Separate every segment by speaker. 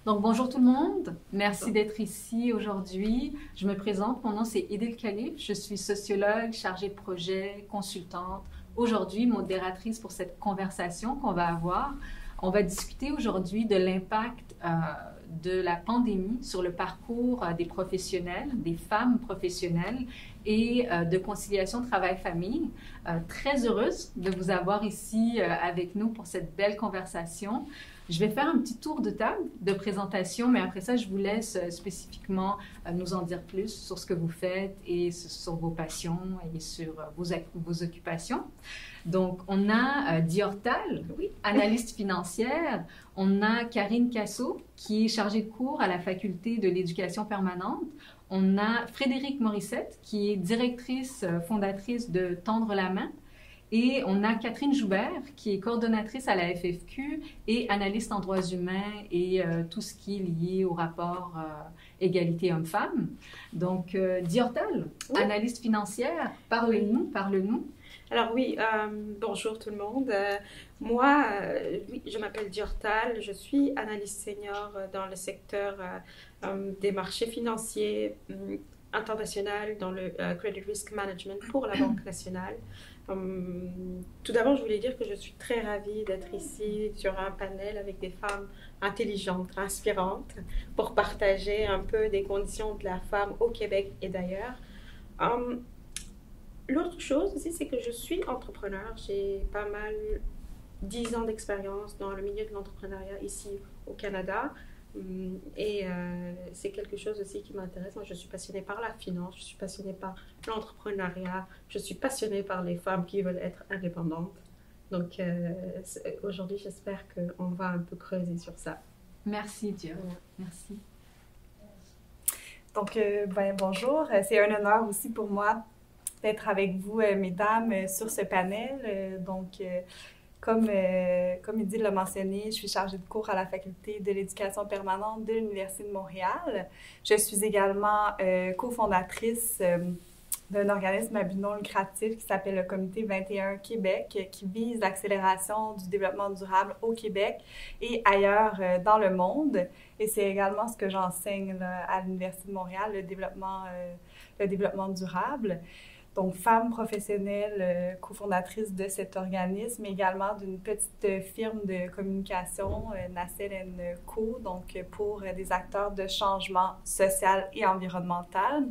Speaker 1: Donc, bonjour tout le monde. Merci d'être ici aujourd'hui. Je me présente. Mon nom, c'est Idil Khalif. Je suis sociologue, chargée de projet, consultante. Aujourd'hui, modératrice pour cette conversation qu'on va avoir. On va discuter aujourd'hui de l'impact de la pandémie sur le parcours des professionnels, des femmes professionnelles et de conciliation travail-famille. Très heureuse de vous avoir ici avec nous pour cette belle conversation. Je vais faire un petit tour de table de présentation, mais après ça, je vous laisse spécifiquement nous en dire plus sur ce que vous faites et sur vos passions et sur vos occupations. Donc, on a Diortal, analyste financière. On a Karine Casso, qui est chargée de cours à la Faculté de l'éducation permanente. On a Frédérique Morissette, qui est directrice fondatrice de Tendre la main. Et on a Catherine Joubert, qui est coordonnatrice à la FFQ et analyste en droits humains et tout ce qui est lié au rapport égalité homme-femme. Donc, Diortal, analyste financière, parle-nous.
Speaker 2: Alors oui, bonjour tout le monde. Moi, je m'appelle Diortal, je suis analyste senior dans le secteur des marchés financiers international dans le Credit Risk Management pour la Banque nationale. Tout d'abord, je voulais dire que je suis très ravie d'être ici sur un panel avec des femmes intelligentes, inspirantes, pour partager un peu des conditions de la femme au Québec et d'ailleurs. L'autre chose aussi, c'est que je suis entrepreneur. J'ai pas mal 10 ans d'expérience dans le milieu de l'entrepreneuriat ici au Canada. Et c'est quelque chose aussi qui m'intéresse. Moi, je suis passionnée par la finance, je suis passionnée par l'entrepreneuriat, je suis passionnée par les femmes qui veulent être indépendantes. Donc, aujourd'hui, j'espère qu'on va un peu creuser sur ça.
Speaker 1: Merci, Dieu. Merci.
Speaker 3: Donc, bonjour. C'est un honneur aussi pour moi d'être avec vous, mesdames, sur ce panel. Comme Idil l'a mentionné, je suis chargée de cours à la Faculté de l'éducation permanente de l'Université de Montréal. Je suis également cofondatrice d'un organisme à but non lucratif qui s'appelle le Comité 21 Québec, qui vise l'accélération du développement durable au Québec et ailleurs dans le monde. Et c'est également ce que j'enseigne à l'Université de Montréal, le développement durable. Donc, femme professionnelle, cofondatrice de cet organisme, également d'une petite firme de communication, Nacelle & Co, donc pour des acteurs de changement social et environnemental.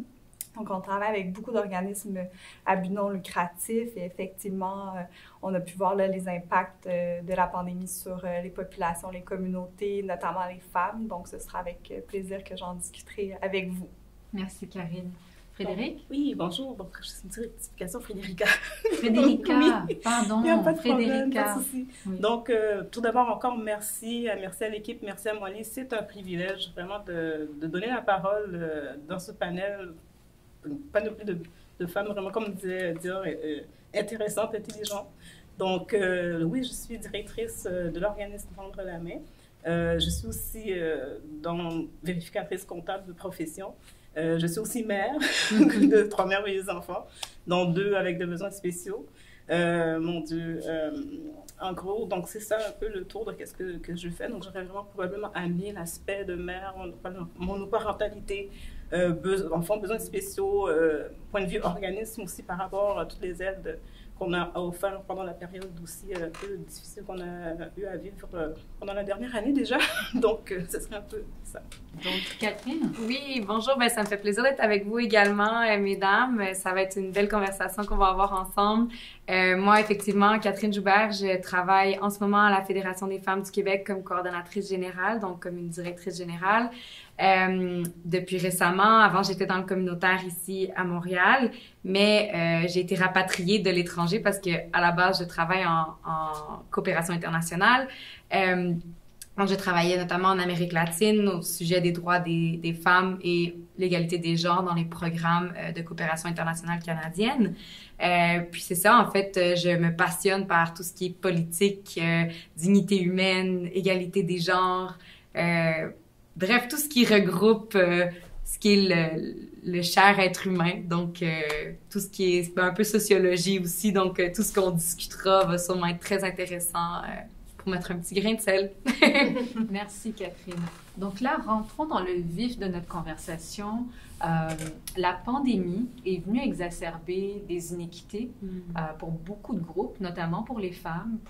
Speaker 3: Donc, on travaille avec beaucoup d'organismes à but non lucratif et effectivement, on a pu voir là, les impacts de la pandémie sur les populations, les communautés, notamment les femmes. Donc, ce sera avec plaisir que j'en discuterai avec vous.
Speaker 1: Merci, Karine. Frédéric?
Speaker 4: Oui, bonjour. Donc, je suis une rectification, Frédérica.
Speaker 1: Frédérica, pardon.
Speaker 4: Il n'y a pas de
Speaker 1: Frédérica.
Speaker 4: problème, pas de souci. Oui. Donc, tout d'abord, encore merci à l'équipe, merci à Molly. C'est un privilège vraiment de donner la parole dans ce panel. Une panoplie de femmes vraiment, comme disait Dior, intéressantes, intelligentes. Donc, oui, je suis directrice de l'organisme Tendre la main. Je suis aussi vérificatrice comptable de profession. Je suis aussi mère de 3 merveilleux enfants, dont 2 avec des besoins spéciaux. Mon Dieu, en gros, donc c'est ça un peu le tour de qu'est-ce que je fais. Donc j'aurais vraiment probablement amené l'aspect de mère, monoparentalité, enfants besoins spéciaux, point de vue organisme aussi par rapport à toutes les aides qu'on a offert pendant la période aussi un peu difficile qu'on a eu à vivre pendant la dernière année déjà. Donc, ce serait un peu ça.
Speaker 1: Donc, Catherine?
Speaker 5: Oui, bonjour. Ben, ça me fait plaisir d'être avec vous également, mesdames. Ça va être une belle conversation qu'on va avoir ensemble. Moi, effectivement, Catherine Joubert, je travaille en ce moment à la Fédération des femmes du Québec comme coordonnatrice générale, donc comme une directrice générale. Depuis récemment, avant j'étais dans le communautaire ici à Montréal, mais j'ai été rapatriée de l'étranger parce que à la base je travaille en coopération internationale. Donc je travaillais notamment en Amérique latine au sujet des droits des femmes et l'égalité des genres dans les programmes de coopération internationale canadienne. Puis c'est ça, en fait, je me passionne par tout ce qui est politique, dignité humaine, égalité des genres. Bref, tout ce qui regroupe ce qui est le cher être humain, donc tout ce qui est un peu sociologie aussi, donc tout ce qu'on discutera va sûrement être très intéressant pour pour mettre un petit grain de sel.
Speaker 1: Merci, Catherine. Donc là, rentrons dans le vif de notre conversation. La pandémie est venue exacerber des inéquités pour beaucoup de groupes, notamment pour les femmes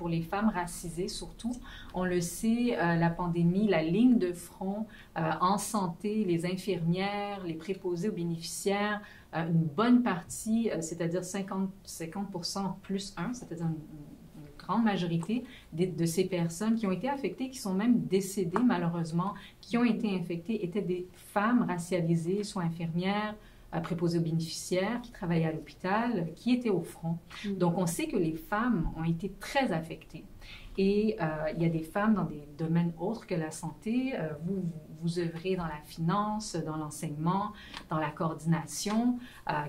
Speaker 1: racisées surtout. On le sait, la pandémie, la ligne de front en santé, les infirmières, les préposés aux bénéficiaires, une bonne partie, c'est-à-dire 50% plus 1, c'est-à-dire une grande majorité de ces personnes qui ont été affectées, qui sont même décédées malheureusement, qui ont été infectées, étaient des femmes racialisées, soit infirmières, préposées aux bénéficiaires, qui travaillaient à l'hôpital, qui étaient au front. Donc, on sait que les femmes ont été très affectées. Et il y a des femmes dans des domaines autres que la santé. Vous œuvrez dans la finance, dans l'enseignement, dans la coordination,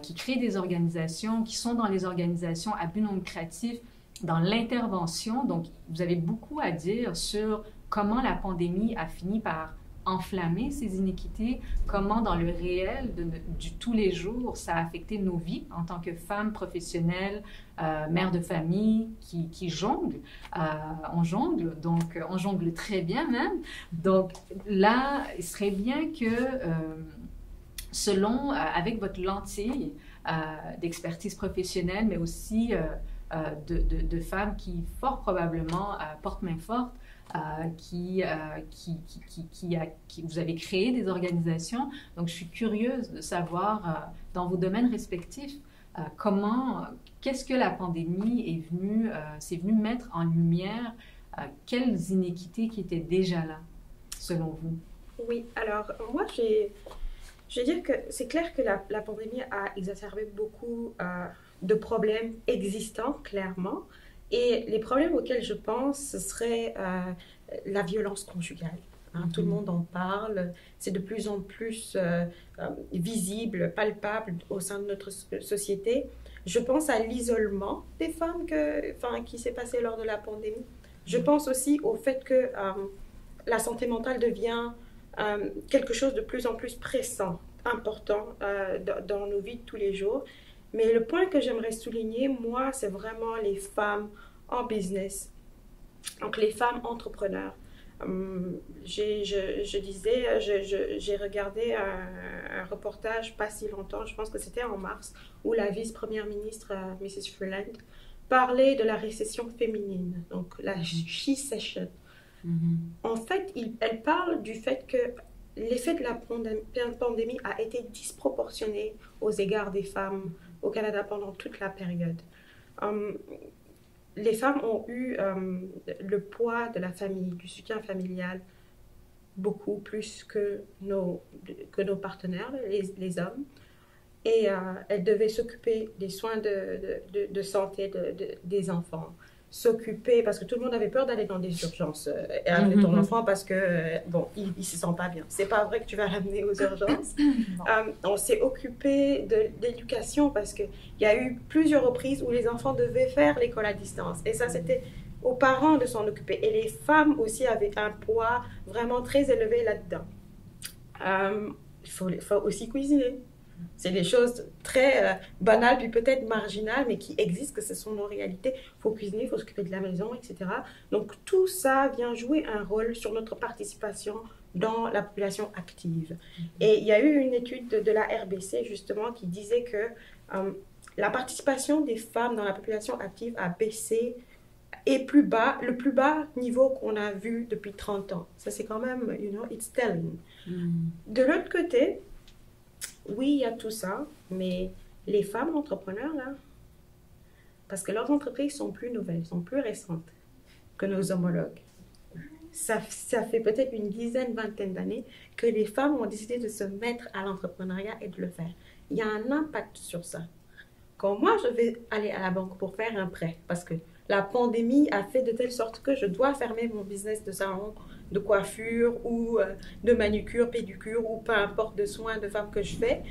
Speaker 1: qui créent des organisations, qui sont dans les organisations à but non lucratif, dans l'intervention. Donc, vous avez beaucoup à dire sur comment la pandémie a fini par enflammer ces inéquités, comment dans le réel du tous les jours, ça a affecté nos vies en tant que femmes professionnelles, mères de famille qui jonglent. On jongle, donc on jongle très bien même. Donc là, il serait bien que, avec votre lentille d'expertise professionnelle, mais aussi de femmes qui, fort probablement, portent main forte, vous avez créé des organisations. Donc, je suis curieuse de savoir, dans vos domaines respectifs, qu'est-ce que la pandémie c'est venu mettre en lumière, quelles inéquités qui étaient déjà là, selon vous?
Speaker 2: Oui, alors, moi, je veux dire que c'est clair que la pandémie a exacerbé beaucoup de problèmes existants, clairement. Et les problèmes auxquels je pense, ce serait la violence conjugale. Tout le monde en parle. C'est de plus en plus visible, palpable au sein de notre société. Je pense à l'isolement des femmes qui s'est passé lors de la pandémie. Je pense aussi au fait que la santé mentale devient quelque chose de plus en plus pressant, important dans nos vies de tous les jours. Mais le point que j'aimerais souligner, moi, c'est vraiment les femmes en business, donc les femmes entrepreneurs. J'ai regardé un reportage pas si longtemps, je pense que c'était en mars, où la vice-première ministre, Mrs. Freeland, parlait de la récession féminine, donc la she-session. En fait, elle parle du fait que l'effet de la pandémie a été disproportionné aux égards des femmes au Canada pendant toute la période. Les femmes ont eu le poids de la famille, du soutien familial, beaucoup plus que nos partenaires, les hommes. Et elles devaient s'occuper des soins de santé des enfants. S'occuper, parce que tout le monde avait peur d'aller dans des urgences avec ton enfant parce que, il ne se sent pas bien. C'est pas vrai que tu vas l'amener aux urgences. On s'est occupé de l'éducation parce qu'il y a eu plusieurs reprises où les enfants devaient faire l'école à distance. Et ça, c'était aux parents de s'en occuper. Et les femmes aussi avaient un poids vraiment très élevé là-dedans. Il faut aussi cuisiner. C'est des choses très banales, puis peut-être marginales, mais qui existent, que ce sont nos réalités. Il faut cuisiner, il faut s'occuper de la maison, etc. Donc tout ça vient jouer un rôle sur notre participation dans la population active. Et il y a eu une étude de la RBC, justement, qui disait que la participation des femmes dans la population active a baissé et le plus bas niveau qu'on a vu depuis 30 ans. Ça, c'est quand même, it's telling. De l'autre côté, oui, il y a tout ça, mais les femmes entrepreneurs, là, parce que leurs entreprises sont plus nouvelles, sont plus récentes que nos homologues. Ça fait peut-être une dizaine, vingtaine d'années que les femmes ont décidé de se mettre à l'entrepreneuriat et de le faire. Il y a un impact sur ça. Quand moi, je vais aller à la banque pour faire un prêt, parce que la pandémie a fait de telle sorte que je dois fermer mon business de salon, de coiffure ou de manucure, pédicure ou peu importe de soins de femme que je fais,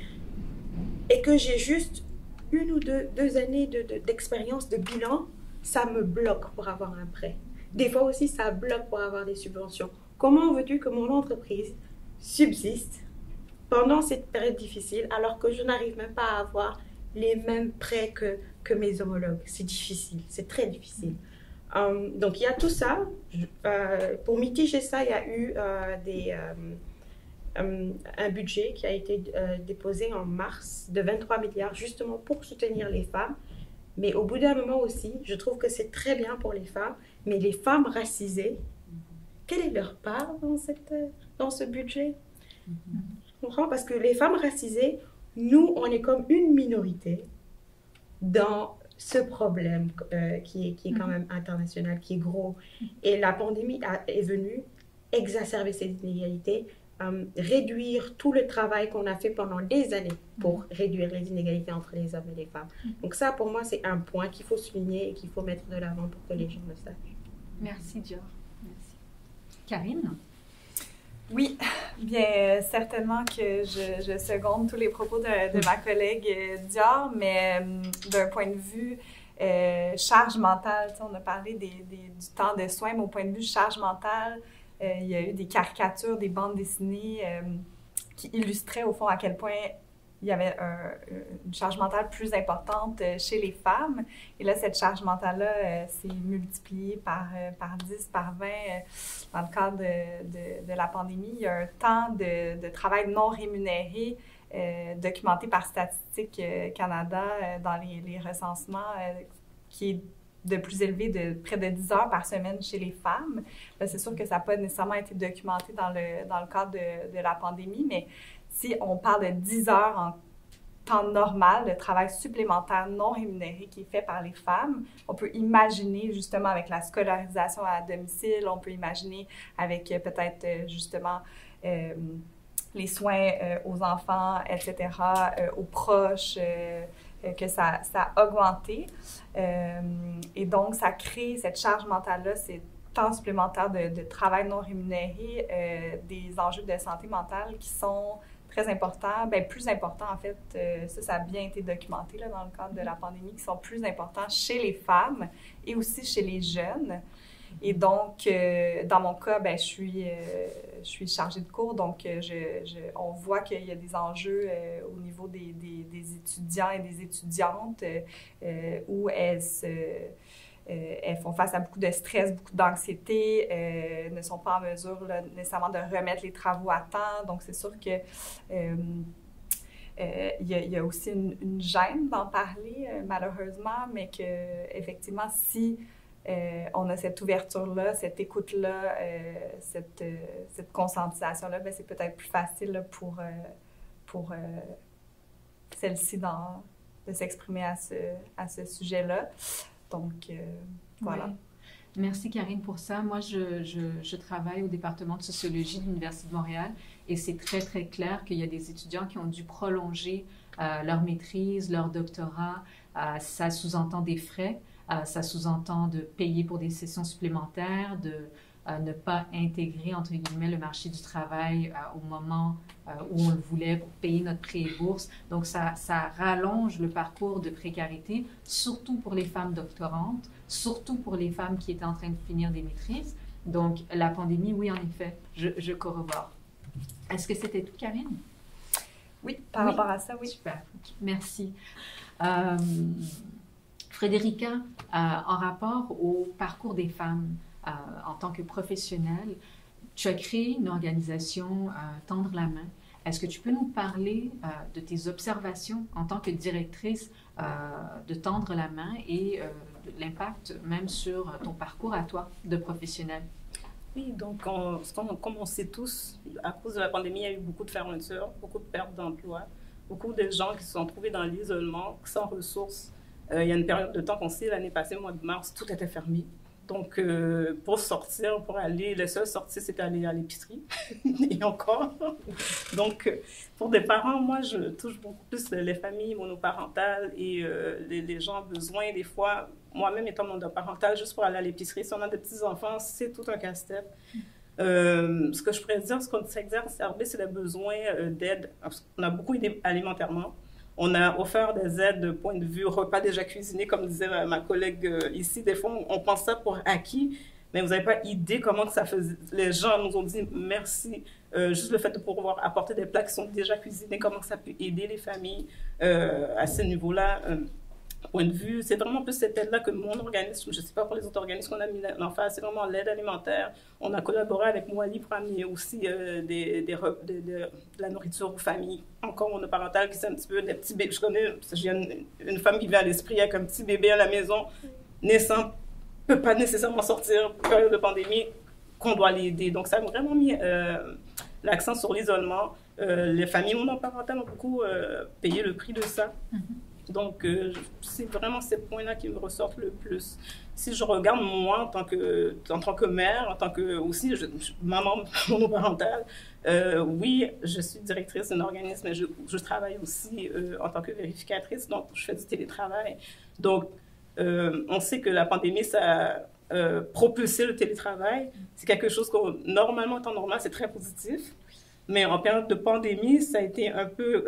Speaker 2: et que j'ai juste une ou deux années d'expérience, de bilan, ça me bloque pour avoir un prêt. Des fois aussi, ça bloque pour avoir des subventions. Comment veux-tu que mon entreprise subsiste pendant cette période difficile alors que je n'arrive même pas à avoir les mêmes prêts que mes homologues? C'est difficile, c'est très difficile. Donc, il y a tout ça. Pour mitiger ça, il y a eu un budget qui a été déposé en mars de 23 milliards justement pour soutenir les femmes. Mais au bout d'un moment aussi, je trouve que c'est très bien pour les femmes, mais les femmes racisées, quelle est leur part dans ce budget? Je comprends, parce que les femmes racisées, nous, on est comme une minorité dans ce problème qui est quand même international, qui est gros. Et la pandémie est venue exacerber ces inégalités, réduire tout le travail qu'on a fait pendant des années pour réduire les inégalités entre les hommes et les femmes. Donc ça, pour moi, c'est un point qu'il faut souligner et qu'il faut mettre de l'avant pour que les gens le sachent.
Speaker 1: Merci, Dior. Merci. Karine?
Speaker 3: Oui, bien certainement que je seconde tous les propos de ma collègue Dior, mais d'un point de vue charge mentale, on a parlé du temps de soins, mais au point de vue charge mentale, il y a eu des caricatures, des bandes dessinées qui illustraient au fond à quel point il y avait une charge mentale plus importante chez les femmes. Et là, cette charge mentale-là s'est multipliée par 10, par 20 dans le cadre de la pandémie. Il y a un temps de travail non rémunéré documenté par Statistique Canada dans les recensements qui est de plus élevé de près de 10 heures par semaine chez les femmes. Là, c'est sûr que ça n'a pas nécessairement été documenté dans le cadre de la pandémie, mais si on parle de 10 heures en temps normal, de travail supplémentaire non rémunéré qui est fait par les femmes, on peut imaginer justement avec la scolarisation à domicile, on peut imaginer avec peut-être justement les soins aux enfants, etc., aux proches, que ça a augmenté. Et donc, ça crée cette charge mentale-là, c'est temps supplémentaire de travail non rémunéré, des enjeux de santé mentale qui sont très importants, bien plus importants en fait, ça a bien été documenté là, dans le cadre de la pandémie, qui sont plus importants chez les femmes et aussi chez les jeunes. Et donc, dans mon cas, bien, je suis chargée de cours, donc on voit qu'il y a des enjeux au niveau des étudiants et des étudiantes où elles font face à beaucoup de stress, beaucoup d'anxiété, ne sont pas en mesure là, nécessairement de remettre les travaux à temps. Donc, c'est sûr que il y a aussi une gêne d'en parler, malheureusement, mais qu'effectivement, si on a cette ouverture-là, cette écoute-là, cette conscientisation-là, bien, c'est peut-être plus facile là, pour celle-ci de s'exprimer à ce sujet-là. Donc, voilà.
Speaker 1: Oui. Merci, Karine, pour ça. Moi, je travaille au département de sociologie de l'Université de Montréal et c'est très, très clair qu'il y a des étudiants qui ont dû prolonger leur maîtrise, leur doctorat. Ça sous-entend des frais, ça sous-entend de payer pour des sessions supplémentaires, de ne pas intégrer, entre guillemets, le marché du travail au moment où on le voulait pour payer notre prêt et bourse. Donc, ça rallonge le parcours de précarité, surtout pour les femmes doctorantes, surtout pour les femmes qui étaient en train de finir des maîtrises. Donc, la pandémie, oui, en effet, je corrobore. Est-ce que c'était tout, Karine?
Speaker 3: Oui, par rapport à ça, oui.
Speaker 1: Super, merci. Frédérica, en rapport au parcours des femmes, en tant que professionnelle, tu as créé une organisation Tendre la main. Est-ce que tu peux nous parler de tes observations en tant que directrice de Tendre la main et de l'impact même sur ton parcours à toi de professionnelle?
Speaker 4: Oui, donc comme on sait tous, à cause de la pandémie, il y a eu beaucoup de fermetures, beaucoup de pertes d'emplois, beaucoup de gens qui se sont trouvés dans l'isolement, sans ressources. Il y a une période de temps qu'on sait, l'année passée, au mois de mars, tout était fermé. Donc, pour sortir, pour aller, les seules sorties, c'était aller à l'épicerie, et encore. Donc, pour des parents, moi, je touche beaucoup plus les familles monoparentales et les gens ont besoin, des fois, moi-même étant monoparentale, juste pour aller à l'épicerie, si on a des petits-enfants, c'est tout un casse-tête. Ce que je pourrais dire, ce qu'on s'est exacerbé, c'est les besoins d'aide. On a beaucoup aidé alimentairement. On a offert des aides de point de vue repas déjà cuisinés, comme disait ma collègue ici. Des fois, on pense ça pour acquis, mais vous n'avez pas idée comment que ça faisait. Les gens nous ont dit merci. Juste le fait de pouvoir apporter des plats qui sont déjà cuisinés, comment ça peut aider les familles à ce niveau-là. point de vue. C'est vraiment plus cette aide-là que mon organisme, je ne sais pas pour les autres organismes qu'on a mis en face, c'est vraiment l'aide alimentaire. On a collaboré avec Moali pour amener aussi de la nourriture aux familles, encore monoparentales, qui sont un petit peu des petits bébés. Je connais, j'ai une femme qui vient à l'esprit avec un petit bébé à la maison, naissant, ne peut pas nécessairement sortir, période de pandémie, qu'on doit l'aider. Donc, ça a vraiment mis l'accent sur l'isolement. Les familles monoparentales ont beaucoup payé le prix de ça. Donc, c'est vraiment ces points-là qui me ressortent le plus. Si je regarde moi en tant que mère, en tant que aussi maman monoparentale, oui, je suis directrice d'un organisme, mais je travaille aussi en tant que vérificatrice, donc je fais du télétravail. Donc, on sait que la pandémie, ça a propulsé le télétravail. C'est quelque chose qu'on, normalement, en temps normal, c'est très positif. Mais en période de pandémie, ça a été un peu...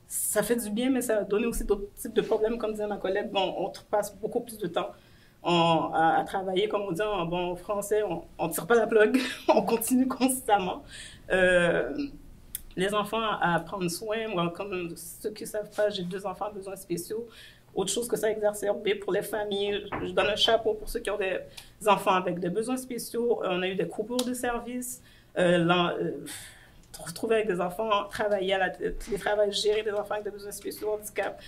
Speaker 4: ça fait du bien, mais ça a donné aussi d'autres types de problèmes. Comme disait ma collègue, bon, on passe beaucoup plus de temps à travailler. Comme on dit en bon français, on ne tire pas la plug, on continue constamment. Les enfants à prendre soin, moi, comme ceux qui ne savent pas, j'ai 2 enfants à besoins spéciaux. Autre chose que ça a exacerbé pour les familles, je donne un chapeau pour ceux qui ont des enfants avec des besoins spéciaux. On a eu des coupures de services. Retrouver avec des enfants, travailler à télétravail, gérer des enfants avec des besoins spéciaux, handicap.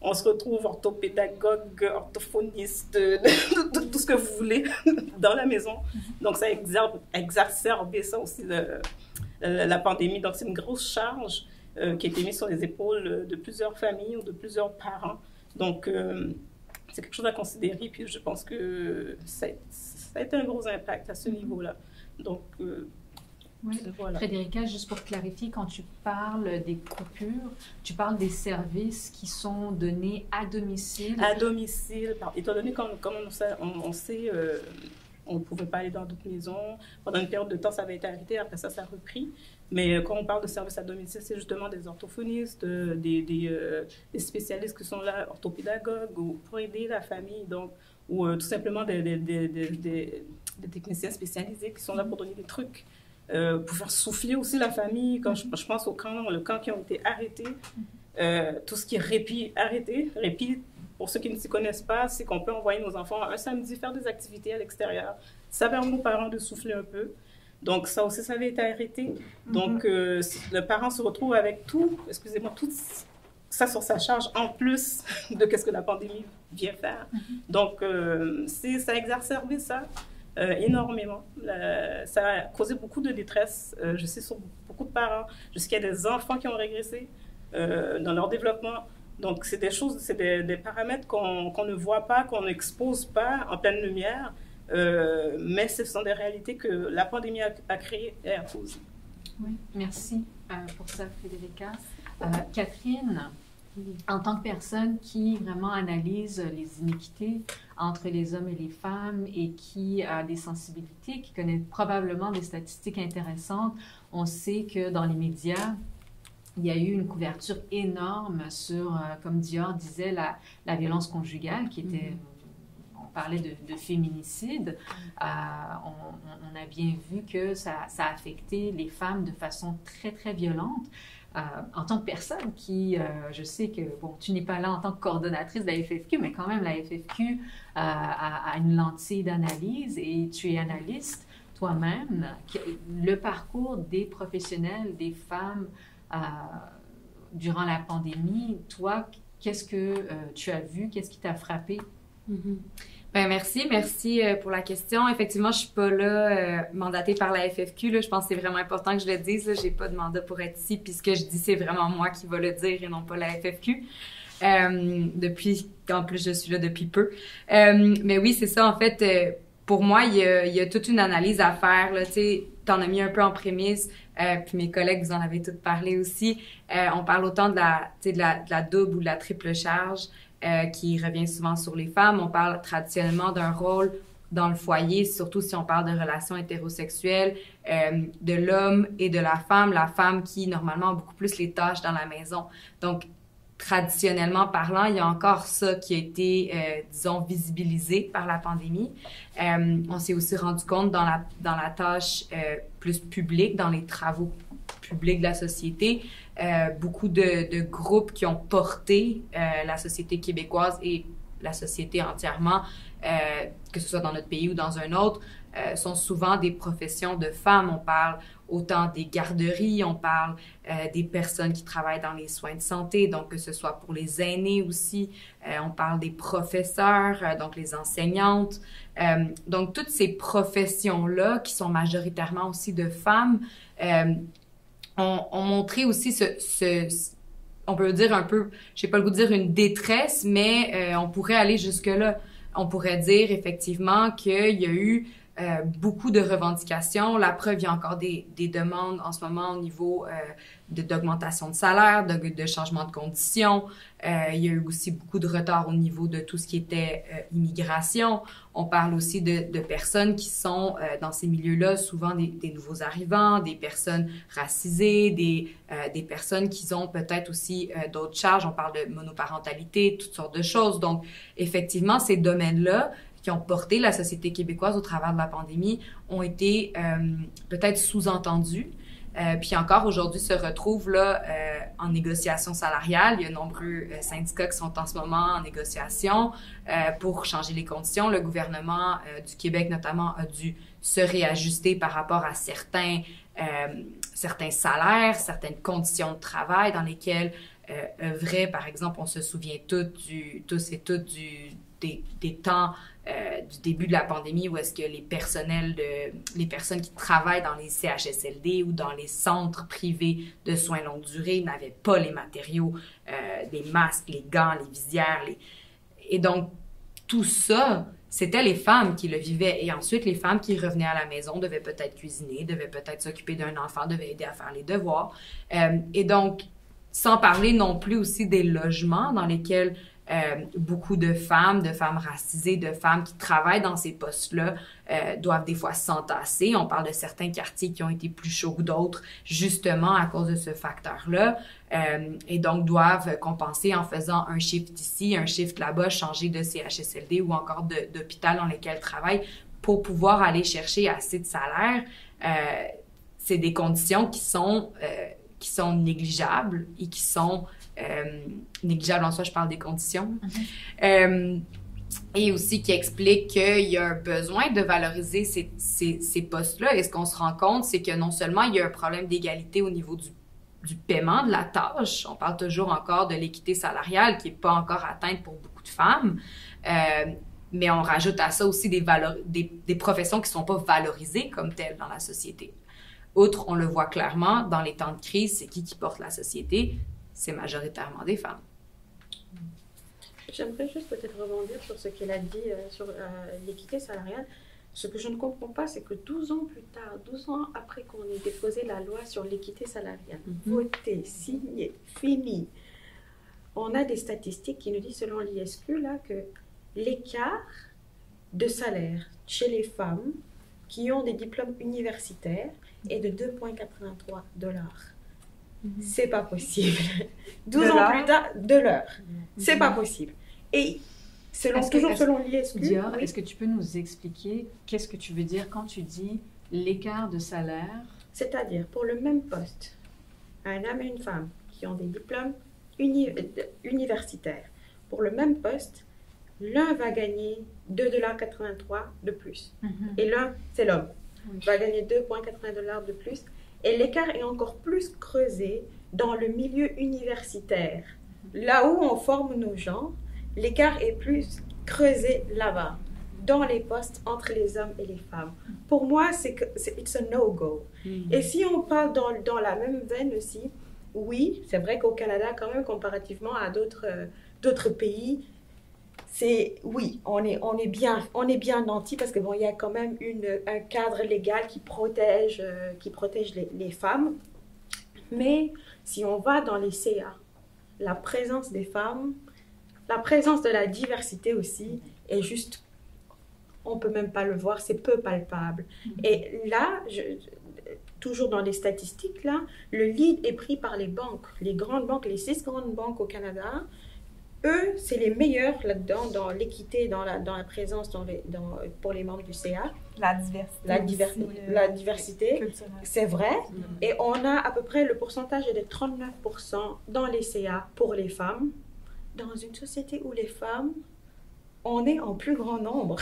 Speaker 4: On se retrouve orthopédagogue, orthophoniste, tout ce que vous voulez dans la maison. Donc, ça a exacerbé ça aussi, la pandémie. Donc, c'est une grosse charge qui a été mise sur les épaules de plusieurs familles ou de plusieurs parents. Donc, c'est quelque chose à considérer. Puis, je pense que ça a été un gros impact à ce niveau-là. Donc,
Speaker 1: oui. Voilà. Frédérica, juste pour clarifier, quand tu parles des coupures, tu parles des services qui sont donnés à domicile.
Speaker 4: À domicile, étant donné comme on sait, on ne pouvait pas aller dans d'autres maisons. Pendant une période de temps, ça avait été arrêté, après ça a repris. Mais quand on parle de services à domicile, c'est justement des orthophonistes, des spécialistes qui sont là, orthopédagogues, pour aider la famille, donc, ou tout simplement des techniciens spécialisés qui sont là pour donner des trucs. Pour faire souffler aussi la famille. Quand je pense au le camp qui ont été arrêtés, tout ce qui est répit arrêté. Répit, pour ceux qui ne s'y connaissent pas, c'est qu'on peut envoyer nos enfants un samedi faire des activités à l'extérieur. Ça permet aux parents de souffler un peu. Donc, ça aussi, ça avait été arrêté. Donc, le parent se retrouve avec tout ça sur sa charge, en plus de ce que la pandémie vient faire. Donc, ça a exacerbé ça. Énormément. Ça a causé beaucoup de détresse. Je sais sur beaucoup de parents. Je sais qu'il y a des enfants qui ont régressé dans leur développement. Donc, c'est des choses, c'est des paramètres qu'on ne voit pas, qu'on n'expose pas en pleine lumière. Mais ce sont des réalités que la pandémie a créées et a causées.
Speaker 1: Oui, merci pour ça, Frédérica. Catherine, en tant que personne qui vraiment analyse les inéquités entre les hommes et les femmes et qui a des sensibilités, qui connaît probablement des statistiques intéressantes, on sait que dans les médias, il y a eu une couverture énorme sur, comme Dior disait, la violence conjugale qui était... On parlait de féminicide. On a bien vu que ça a affecté les femmes de façon très, très violente. En tant que personne qui, je sais que, bon, tu n'es pas là en tant que coordonnatrice de la FFQ, mais quand même, la FFQ a une lentille d'analyse et tu es analyste toi-même. Le parcours des professionnels, des femmes durant la pandémie, toi, qu'est-ce que tu as vu? Qu'est-ce qui t'a frappé?
Speaker 5: Ben merci pour la question. Effectivement, je suis pas là mandatée par la FFQ. Là. Je pense que c'est vraiment important que je le dise. Là. J'ai pas de mandat pour être ici. Puis ce que je dis, c'est vraiment moi qui va le dire et non pas la FFQ. En plus, je suis là depuis peu. Mais oui, c'est ça. En fait, pour moi, il y a toute une analyse à faire. Tu sais, t'en as mis un peu en prémisse. Puis mes collègues, vous en avez toutes parlé aussi. On parle autant de la double ou de la triple charge. Qui revient souvent sur les femmes. On parle traditionnellement d'un rôle dans le foyer, surtout si on parle de relations hétérosexuelles, de l'homme et de la femme qui, normalement, a beaucoup plus les tâches dans la maison. Donc, traditionnellement parlant, il y a encore ça qui a été, disons, visibilisé par la pandémie. On s'est aussi rendu compte dans la tâche plus publique, dans les travaux public de la société, beaucoup de groupes qui ont porté la société québécoise et la société entièrement, que ce soit dans notre pays ou dans un autre, sont souvent des professions de femmes. On parle autant des garderies, on parle des personnes qui travaillent dans les soins de santé, donc que ce soit pour les aînés aussi, on parle des professeurs, donc les enseignantes. Donc toutes ces professions-là, qui sont majoritairement aussi de femmes, ont montré aussi on peut dire un peu, j'ai pas le goût de dire une détresse, mais on pourrait aller jusque-là. On pourrait dire effectivement qu'il y a eu beaucoup de revendications. La preuve, il y a encore des demandes en ce moment au niveau d'augmentation de salaire, de changement de conditions. Il y a eu aussi beaucoup de retard au niveau de tout ce qui était immigration. On parle aussi de personnes qui sont dans ces milieux-là, souvent des nouveaux arrivants, des personnes racisées, des personnes qui ont peut-être aussi d'autres charges. On parle de monoparentalité, toutes sortes de choses. Donc, effectivement, ces domaines-là qui ont porté la société québécoise au travers de la pandémie ont été peut-être sous-entendus. Puis encore aujourd'hui se retrouvent là en négociation salariale. Il y a de nombreux syndicats qui sont en ce moment en négociation pour changer les conditions. Le gouvernement du Québec notamment a dû se réajuster par rapport à certains salaires, certaines conditions de travail dans lesquelles œuvraient, par exemple, on se souvient tous et toutes des temps du début de la pandémie où est-ce que les personnes qui travaillent dans les CHSLD ou dans les centres privés de soins longue durée n'avaient pas les matériaux, les masques, les gants, les visières. Et donc, tout ça, c'était les femmes qui le vivaient. Et ensuite, les femmes qui revenaient à la maison devaient peut-être cuisiner, devaient peut-être s'occuper d'un enfant, devaient aider à faire les devoirs. Et donc, sans parler non plus aussi des logements dans lesquels beaucoup de femmes racisées, de femmes qui travaillent dans ces postes-là doivent des fois s'entasser. On parle de certains quartiers qui ont été plus chauds que d'autres, justement à cause de ce facteur-là, et donc doivent compenser en faisant un shift ici, un shift là-bas, changer de CHSLD ou encore d'hôpital dans lesquels elles travaillent pour pouvoir aller chercher assez de salaire. C'est des conditions qui sont négligeables et qui sont négligeables en soi, je parle des conditions. Et aussi qui explique qu'il y a un besoin de valoriser ces postes-là. Et ce qu'on se rend compte, c'est que non seulement il y a un problème d'égalité au niveau du paiement de la tâche, on parle toujours encore de l'équité salariale qui n'est pas encore atteinte pour beaucoup de femmes, mais on rajoute à ça aussi des professions qui ne sont pas valorisées comme telles dans la société. Outre, on le voit clairement, dans les temps de crise, c'est qui porte la société? C'est majoritairement des femmes.
Speaker 2: J'aimerais juste peut-être rebondir sur ce qu'elle a dit sur l'équité salariale. Ce que je ne comprends pas, c'est que 12 ans plus tard, 12 ans après qu'on ait déposé la loi sur l'équité salariale, votée, signée, finie, on a des statistiques qui nous disent, selon l'ISQ, là, que l'écart de salaire chez les femmes qui ont des diplômes universitaires est de 2,83 $. C'est pas possible. 12 ans plus tard, de l'heure. C'est pas possible. Et selon l'ISQ...
Speaker 1: Dior, est-ce que tu peux nous expliquer qu'est-ce que tu veux dire quand tu dis l'écart de salaire?
Speaker 2: C'est-à-dire, pour le même poste, un homme et une femme qui ont des diplômes universitaires, pour le même poste, l'un va gagner 2,83 $ de plus. Et l'un, c'est l'homme, va gagner 2,80 $ de plus. Et l'écart est encore plus creusé dans le milieu universitaire. Là où on forme nos gens, l'écart est plus creusé là-bas, dans les postes entre les hommes et les femmes. Pour moi, it's a no-go. Et si on parle dans la même veine aussi, oui, c'est vrai qu'au Canada, quand même, comparativement à d'autres pays, on est bien nantis parce que bon, il y a quand même un cadre légal qui protège les femmes. Mais si on va dans les CA, la présence des femmes, la présence de la diversité aussi est juste, on peut même pas le voir, c'est peu palpable. Et là, toujours dans les statistiques là, le lead est pris par les banques, les grandes banques, les 6 grandes banques au Canada. eux, c'est les meilleurs là-dedans, dans l'équité, dans la présence pour les membres du CA.
Speaker 3: La diversité.
Speaker 2: La diversité,
Speaker 3: culturelle.
Speaker 2: c'est vrai. Et on a à peu près, le pourcentage est de 39% dans les CA pour les femmes. Dans une société où les femmes, on est en plus grand nombre.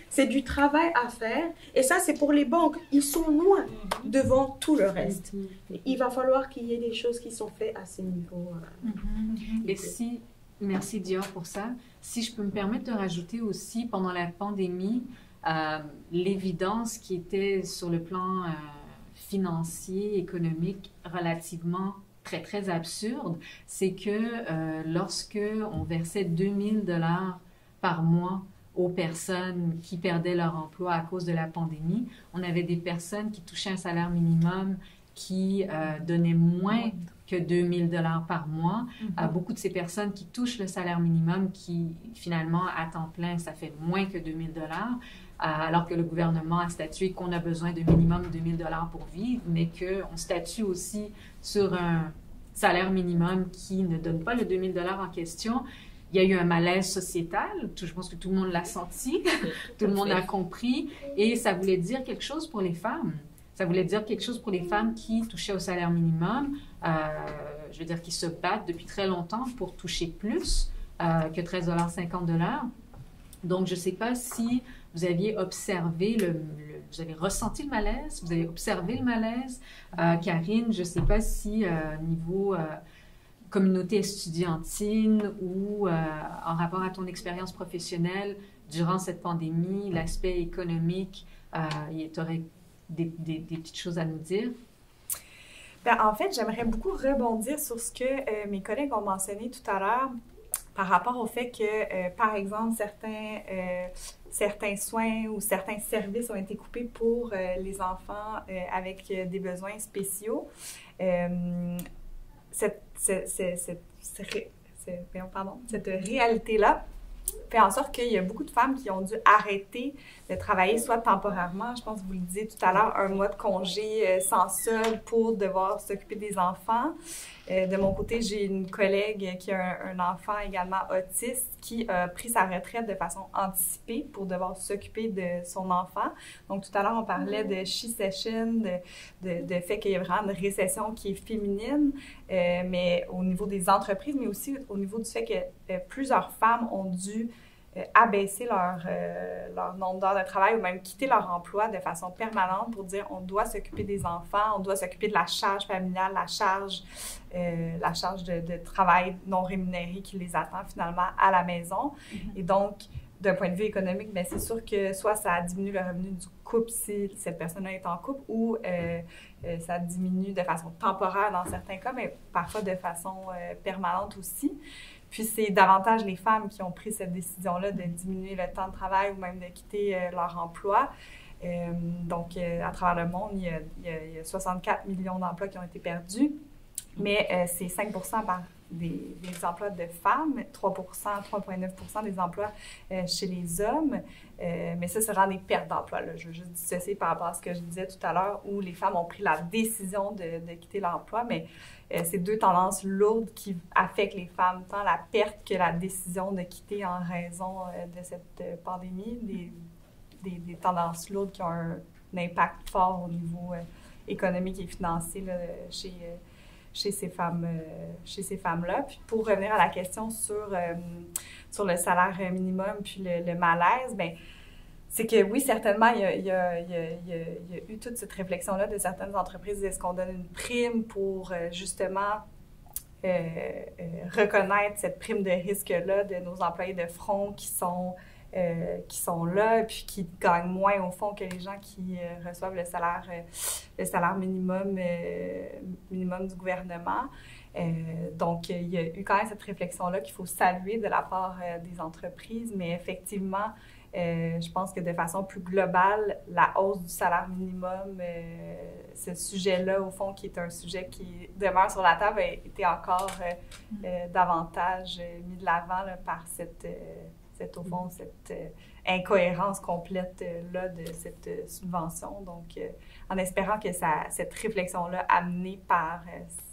Speaker 2: C'est du travail à faire. Et ça, c'est pour les banques. Ils sont loin devant tout le reste. Il va falloir qu'il y ait des choses qui sont faites à ce niveau.
Speaker 1: Et si, merci Dior pour ça, si je peux me permettre de rajouter aussi, pendant la pandémie, l'évidence qui était sur le plan financier, économique, relativement très, très absurde, c'est que lorsque on versait 2000 $ par mois aux personnes qui perdaient leur emploi à cause de la pandémie, on avait des personnes qui touchaient un salaire minimum qui donnaient moins que 2000 $ par mois. Beaucoup de ces personnes qui touchent le salaire minimum, qui finalement, à temps plein, ça fait moins que 2000 $, alors que le gouvernement a statué qu'on a besoin de minimum 2000 $ pour vivre, mais qu'on statue aussi sur un salaire minimum qui ne donne pas le 2000 $ en question. Il y a eu un malaise sociétal, je pense que tout le monde l'a senti, tout le monde a compris, et ça voulait dire quelque chose pour les femmes. Ça voulait dire quelque chose pour les femmes qui touchaient au salaire minimum, je veux dire, qui se battent depuis très longtemps pour toucher plus que 13,50 $. Donc, je ne sais pas si vous aviez observé vous avez ressenti le malaise, vous avez observé le malaise. Karine, je ne sais pas si niveau communauté estudiantine ou en rapport à ton expérience professionnelle durant cette pandémie, l'aspect économique, tu aurais des petites choses à nous dire?
Speaker 3: Ben, en fait, j'aimerais beaucoup rebondir sur ce que mes collègues ont mentionné tout à l'heure par rapport au fait que, par exemple, certains soins ou certains services ont été coupés pour les enfants avec des besoins spéciaux. Cette réalité-là fait en sorte qu'il y a beaucoup de femmes qui ont dû arrêter de travailler, soit temporairement, je pense que vous le disiez tout à l'heure, un mois de congé sans solde pour devoir s'occuper des enfants. De mon côté, j'ai une collègue qui a un enfant également autiste qui a pris sa retraite de façon anticipée pour devoir s'occuper de son enfant. Donc, tout à l'heure, on parlait de she-session, de fait qu'il y a vraiment une récession qui est féminine, mais au niveau des entreprises, mais aussi au niveau du fait que plusieurs femmes ont dû abaisser leur nombre d'heures de travail ou même quitter leur emploi de façon permanente pour dire on doit s'occuper des enfants, on doit s'occuper de la charge familiale, la charge de travail non rémunéré qui les attend finalement à la maison. Et donc, d'un point de vue économique, bien, c'est sûr que soit ça diminue le revenu du couple si cette personne-là est en couple ou ça diminue de façon temporaire dans certains cas, mais parfois de façon permanente aussi. Puis c'est davantage les femmes qui ont pris cette décision-là de diminuer le temps de travail ou même de quitter leur emploi. Donc, à travers le monde, il y a 64 millions d'emplois qui ont été perdus, mais c'est 5 % des emplois de femmes, 3,9 % des emplois chez les hommes. Mais ça, c'est vraiment des pertes d'emploi. Je veux juste dissocier par rapport à ce que je disais tout à l'heure, où les femmes ont pris la décision de quitter l'emploi, mais c'est deux tendances lourdes qui affectent les femmes, tant la perte que la décision de quitter en raison de cette pandémie, des tendances lourdes qui ont un impact fort au niveau économique et financier là, chez ces femmes-là. Puis pour revenir à la question sur le salaire minimum puis le malaise, bien, c'est que oui, certainement, il y a eu toute cette réflexion-là de certaines entreprises. Est-ce qu'on donne une prime pour justement reconnaître cette prime de risque-là de nos employés de front qui sont là, puis qui gagnent moins au fond que les gens qui reçoivent le salaire minimum du gouvernement. Donc, il y a eu quand même cette réflexion-là qu'il faut saluer de la part des entreprises, mais effectivement, je pense que de façon plus globale, la hausse du salaire minimum, ce sujet-là, au fond, qui est un sujet qui demeure sur la table, a été encore davantage mis de l'avant là, par cette incohérence complète-là de cette subvention. Donc, en espérant que cette réflexion-là amenée par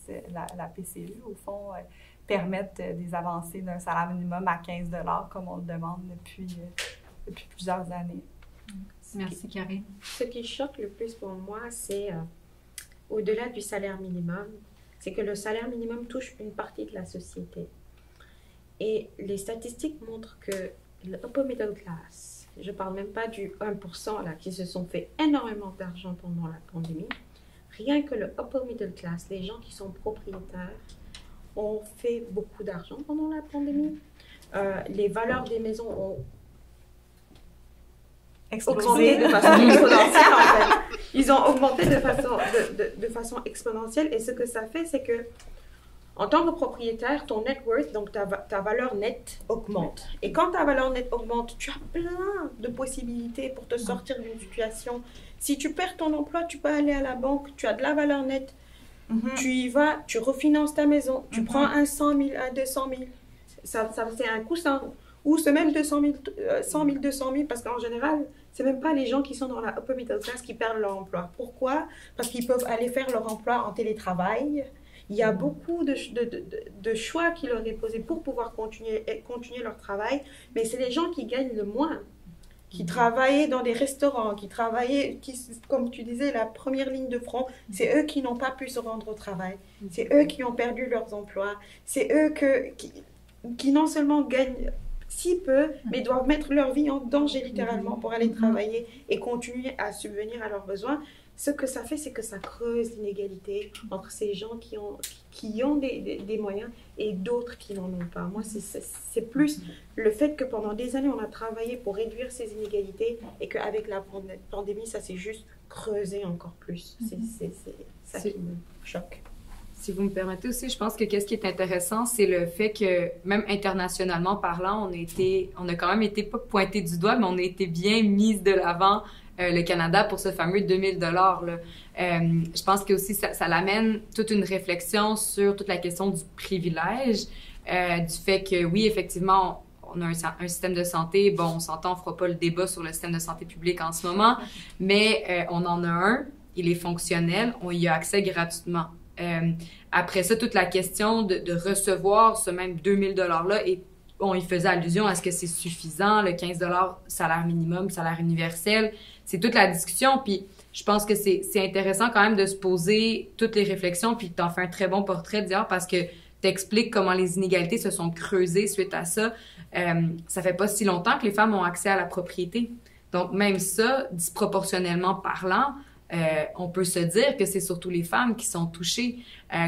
Speaker 3: la PCU, au fond, permettre des avancées d'un salaire minimum à 15 $ comme on le demande depuis plusieurs années.
Speaker 1: Merci, Karine.
Speaker 2: Ce qui choque le plus pour moi, c'est au-delà du salaire minimum, c'est que le salaire minimum touche une partie de la société. Et les statistiques montrent que le upper middle class, je ne parle même pas du 1% là, qui se sont fait énormément d'argent pendant la pandémie, rien que le upper middle class, les gens qui sont propriétaires, ont fait beaucoup d'argent pendant la pandémie. Les valeurs des maisons ont augmenté de façon exponentielle, en fait. Ils ont augmenté de façon exponentielle, et ce que ça fait, c'est que en tant que propriétaire, ton net worth, donc ta valeur nette, augmente. Et quand ta valeur nette augmente, tu as plein de possibilités pour te sortir d'une situation. Si tu perds ton emploi, tu peux aller à la banque, tu as de la valeur nette, tu y vas, tu refinances ta maison, tu prends un 100 000, un 200 000. Ça c'est un coussin. Ou c'est même 200 000, 100 000, 200 000, parce qu'en général, c'est même pas les gens qui sont dans la upper middle class qui perdent leur emploi. Pourquoi? Parce qu'ils peuvent aller faire leur emploi en télétravail. Il y a beaucoup de choix qui leur est posé pour pouvoir continuer leur travail, mais c'est les gens qui gagnent le moins, qui travaillaient dans des restaurants, qui travaillaient, comme tu disais, la première ligne de front, c'est eux qui n'ont pas pu se rendre au travail, c'est eux qui ont perdu leurs emplois, c'est eux qui non seulement gagnent si peu, mais doivent mettre leur vie en danger littéralement pour aller travailler et continuer à subvenir à leurs besoins. Ce que ça fait, c'est que ça creuse l'inégalité entre ces gens qui ont des moyens et d'autres qui n'en ont pas. Moi, c'est plus le fait que pendant des années, on a travaillé pour réduire ces inégalités et qu'avec la pandémie, ça s'est juste creusé encore plus. C'est ça qui me choque.
Speaker 5: Si vous me permettez aussi, je pense que qu'est-ce qui est intéressant, c'est le fait que même internationalement parlant, on a quand même été pas pointé du doigt, mais on a été bien mise de l'avant, le Canada, pour ce fameux 2000 $. Je pense que aussi ça l'amène toute une réflexion sur toute la question du privilège, du fait que oui, effectivement, on a un système de santé, bon, on s'entend, on fera pas le débat sur le système de santé publique en ce moment, mais on en a un, il est fonctionnel, on y a accès gratuitement. Après ça, toute la question de recevoir ce même 2000 $-là, et on y faisait allusion à ce que c'est suffisant, le 15 $ salaire minimum, salaire universel, c'est toute la discussion, puis je pense que c'est intéressant quand même de se poser toutes les réflexions, puis t'en fais un très bon portrait d'hier parce que t'expliques comment les inégalités se sont creusées suite à ça. Ça fait pas si longtemps que les femmes ont accès à la propriété, donc même ça, disproportionnellement parlant, on peut se dire que c'est surtout les femmes qui sont touchées.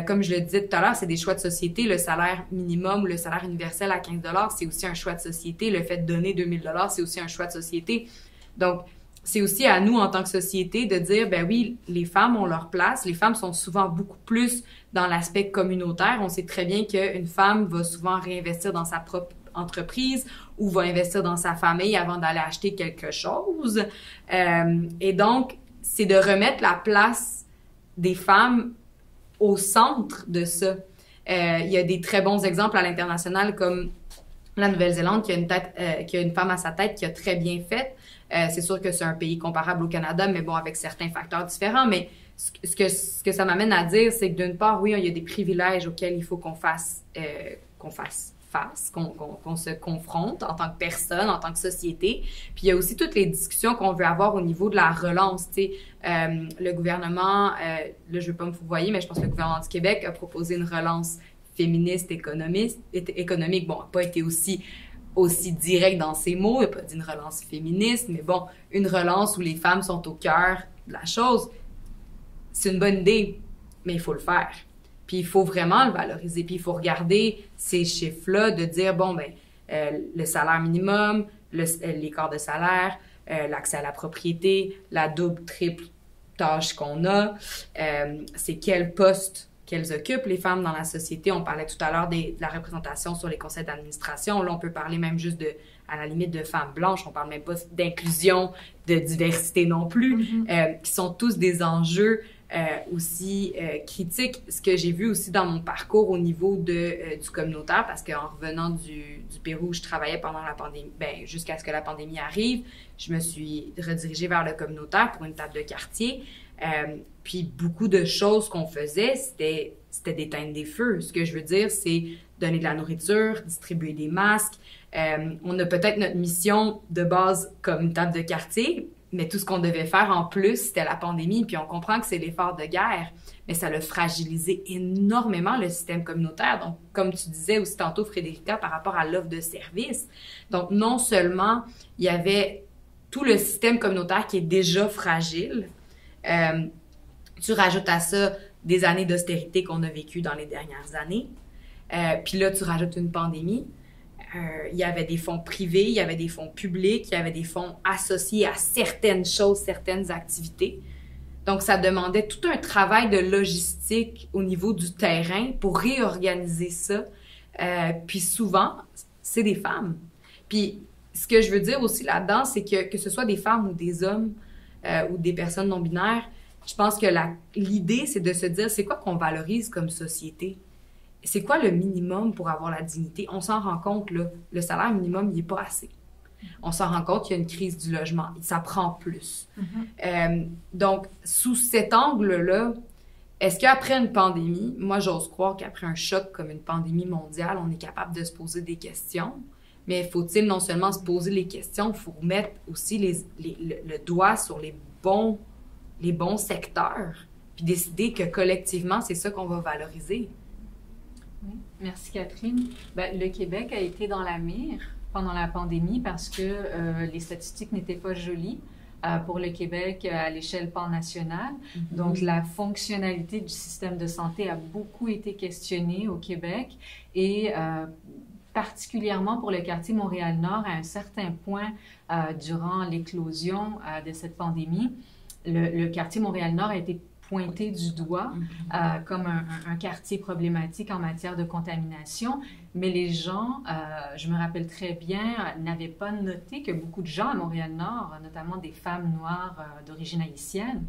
Speaker 5: Comme je le disais tout à l'heure, c'est des choix de société. Le salaire minimum ou le salaire universel à 15 $, c'est aussi un choix de société. Le fait de donner 2000 $, c'est aussi un choix de société. Donc, c'est aussi à nous, en tant que société, de dire, ben oui, les femmes ont leur place. Les femmes sont souvent beaucoup plus dans l'aspect communautaire. On sait très bien qu'une femme va souvent réinvestir dans sa propre entreprise ou va investir dans sa famille avant d'aller acheter quelque chose. Et donc, c'est de remettre la place des femmes au centre de ça. Il y a des très bons exemples à l'international, comme la Nouvelle-Zélande, qui a une femme à sa tête qui a très bien fait. C'est sûr que c'est un pays comparable au Canada, mais bon, avec certains facteurs différents. Mais ce que ça m'amène à dire, c'est que d'une part, oui, il y a des privilèges auxquels il faut qu'on fasse face, qu'on se confronte en tant que personne, en tant que société. Puis il y a aussi toutes les discussions qu'on veut avoir au niveau de la relance. Tu sais, le gouvernement, là je veux pas me fourvoyer, mais je pense que le gouvernement du Québec a proposé une relance féministe, économique. Bon, n'a pas été aussi direct dans ses mots, il n'a pas dit une relance féministe, mais bon, une relance où les femmes sont au cœur de la chose. C'est une bonne idée, mais il faut le faire. Puis il faut vraiment le valoriser. Puis il faut regarder ces chiffres-là, de dire, bon, ben le salaire minimum, l'écart de salaire, l'accès à la propriété, la double, triple tâche qu'on a, c'est quel poste qu'elles occupent, les femmes dans la société. On parlait tout à l'heure de la représentation sur les conseils d'administration. Là, on peut parler même juste à la limite de femmes blanches. On parle même pas d'inclusion, de diversité non plus, qui sont tous des enjeux aussi critiques. Ce que j'ai vu aussi dans mon parcours au niveau du communautaire, parce qu'en revenant du Pérou où je travaillais pendant la pandémie, jusqu'à ce que la pandémie arrive, je me suis redirigée vers le communautaire pour une table de quartier. Puis beaucoup de choses qu'on faisait, c'était d'éteindre des feux. Ce que je veux dire, c'est donner de la nourriture, distribuer des masques. On a peut-être notre mission de base comme une table de quartier, mais tout ce qu'on devait faire en plus, c'était la pandémie. Puis on comprend que c'est l'effort de guerre, mais ça l'a fragilisé énormément le système communautaire. Donc, comme tu disais aussi tantôt, Frédérica, par rapport à l'offre de services. Donc, non seulement il y avait tout le système communautaire qui est déjà fragile, tu rajoutes à ça des années d'austérité qu'on a vécues dans les dernières années, puis là, tu rajoutes une pandémie. Il y avait des fonds privés, il y avait des fonds publics, il y avait des fonds associés à certaines choses, certaines activités. Donc, ça demandait tout un travail de logistique au niveau du terrain pour réorganiser ça. Puis souvent, c'est des femmes. Puis, ce que je veux dire aussi là-dedans, c'est que ce soit des femmes ou des hommes ou des personnes non-binaires, je pense que l'idée, c'est de se dire, c'est quoi qu'on valorise comme société? C'est quoi le minimum pour avoir la dignité? On s'en rend compte, là, le salaire minimum, il n'est pas assez. On s'en rend compte qu'il y a une crise du logement. Ça prend plus. Donc, sous cet angle-là, est-ce qu'après une pandémie, moi, j'ose croire qu'après un choc comme une pandémie mondiale, on est capable de se poser des questions, mais faut-il non seulement se poser les questions, il faut mettre aussi le doigt sur les bons secteurs, puis décider que collectivement, c'est ça qu'on va valoriser.
Speaker 1: Oui. Merci Catherine. Le Québec a été dans la mire pendant la pandémie parce que les statistiques n'étaient pas jolies pour le Québec à l'échelle pan-nationale. Donc, la fonctionnalité du système de santé a beaucoup été questionnée au Québec et particulièrement pour le quartier Montréal-Nord, à un certain point durant l'éclosion de cette pandémie, le quartier Montréal-Nord a été pointé du doigt comme un quartier problématique en matière de contamination, mais les gens, je me rappelle très bien, n'avaient pas noté que beaucoup de gens à Montréal-Nord, notamment des femmes noires d'origine haïtienne,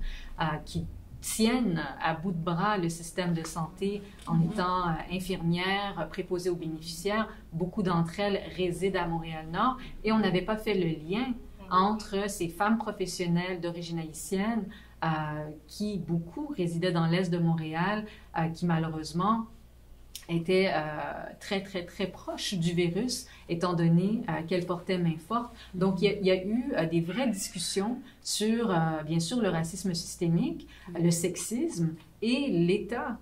Speaker 1: qui tiennent à bout de bras le système de santé en étant infirmières, préposées aux bénéficiaires. Beaucoup d'entre elles résident à Montréal-Nord et on n'avait pas fait le lien entre ces femmes professionnelles d'origine haïtienne qui, beaucoup, résidaient dans l'est de Montréal, qui malheureusement étaient très, très, très proches du virus, étant donné qu'elles portaient main forte. Donc, il y a eu des vraies discussions sur, bien sûr, le racisme systémique, le sexisme et l'état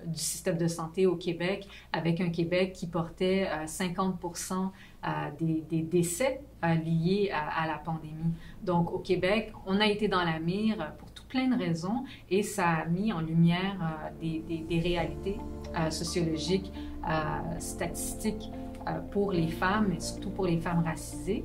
Speaker 1: du système de santé au Québec, avec un Québec qui portait 50% des décès liés à la pandémie. Donc, au Québec, on a été dans la mire pour tout plein de raisons et ça a mis en lumière des réalités sociologiques, statistiques pour les femmes et surtout pour les femmes racisées.